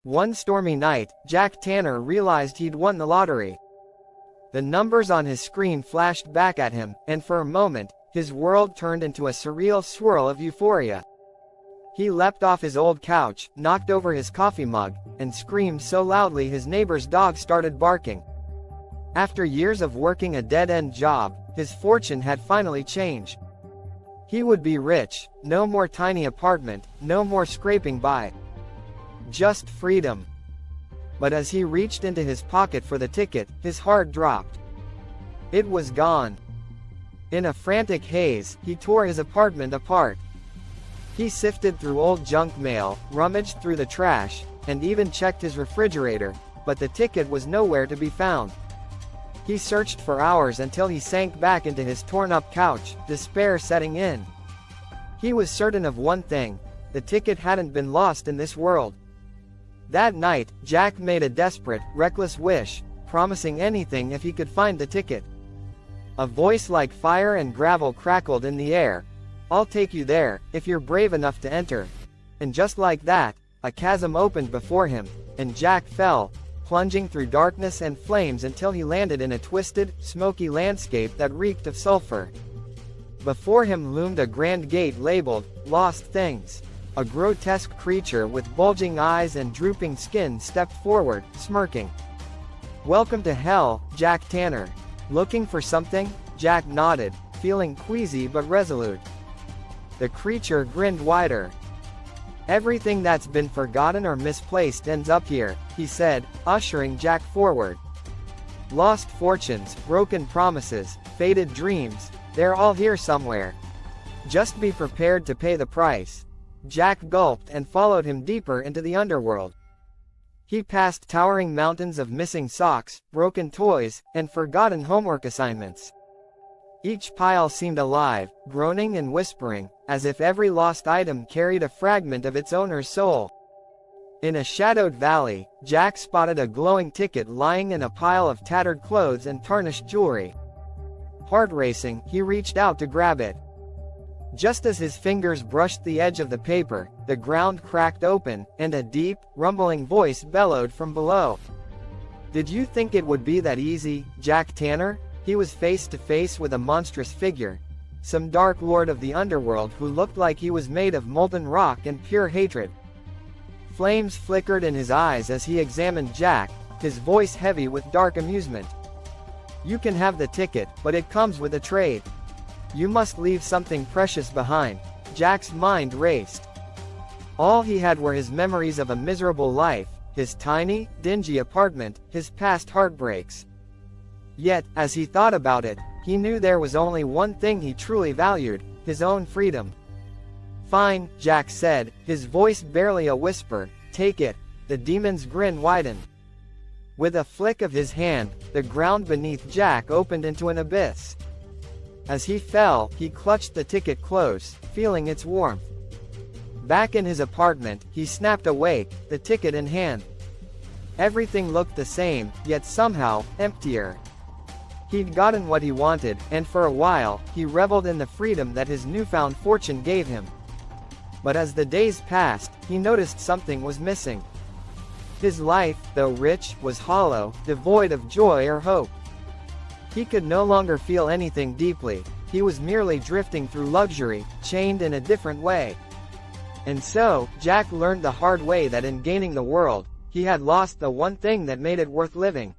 One stormy night, Jack Tanner realized he'd won the lottery. The numbers on his screen flashed back at him, and for a moment, his world turned into a surreal swirl of euphoria. He leapt off his old couch, knocked over his coffee mug, and screamed so loudly his neighbor's dog started barking. After years of working a dead-end job, his fortune had finally changed. He would be rich, no more tiny apartment, no more scraping by. Just freedom. But as he reached into his pocket for the ticket, his heart dropped. It was gone. In a frantic haze, he tore his apartment apart. He sifted through old junk mail, rummaged through the trash, and even checked his refrigerator, but the ticket was nowhere to be found. He searched for hours until he sank back into his torn-up couch, despair setting in. He was certain of one thing: the ticket hadn't been lost in this world. That night, Jack made a desperate, reckless wish, promising anything if he could find the ticket. A voice like fire and gravel crackled in the air. "I'll take you there, if you're brave enough to enter." And just like that, a chasm opened before him, and Jack fell, plunging through darkness and flames until he landed in a twisted, smoky landscape that reeked of sulfur. Before him loomed a grand gate labeled, "Lost Things." A grotesque creature with bulging eyes and drooping skin stepped forward, smirking. "Welcome to hell, Jack Tanner. Looking for something?" Jack nodded, feeling queasy but resolute. The creature grinned wider. "Everything that's been forgotten or misplaced ends up here," he said, ushering Jack forward. "Lost fortunes, broken promises, faded dreams, they're all here somewhere. Just be prepared to pay the price." Jack gulped and followed him deeper into the underworld. He passed towering mountains of missing socks, broken toys, and forgotten homework assignments. Each pile seemed alive, groaning and whispering, as if every lost item carried a fragment of its owner's soul. In a shadowed valley, Jack spotted a glowing ticket lying in a pile of tattered clothes and tarnished jewelry. Heart racing, he reached out to grab it. Just as his fingers brushed the edge of the paper, the ground cracked open, and a deep, rumbling voice bellowed from below. "Did you think it would be that easy, Jack Tanner?" He was face to face with a monstrous figure, some dark lord of the underworld who looked like he was made of molten rock and pure hatred. Flames flickered in his eyes as he examined Jack, his voice heavy with dark amusement. "You can have the ticket, but it comes with a trade. You must leave something precious behind." Jack's mind raced. All he had were his memories of a miserable life, his tiny, dingy apartment, his past heartbreaks. Yet, as he thought about it, he knew there was only one thing he truly valued: his own freedom. "Fine," Jack said, his voice barely a whisper, "take it." The demon's grin widened. With a flick of his hand, the ground beneath Jack opened into an abyss. As he fell, he clutched the ticket close, feeling its warmth. Back in his apartment, he snapped awake, the ticket in hand. Everything looked the same, yet somehow, emptier. He'd gotten what he wanted, and for a while, he reveled in the freedom that his newfound fortune gave him. But as the days passed, he noticed something was missing. His life, though rich, was hollow, devoid of joy or hope. He could no longer feel anything deeply. He was merely drifting through luxury, chained in a different way. And so, Jack learned the hard way that in gaining the world, he had lost the one thing that made it worth living.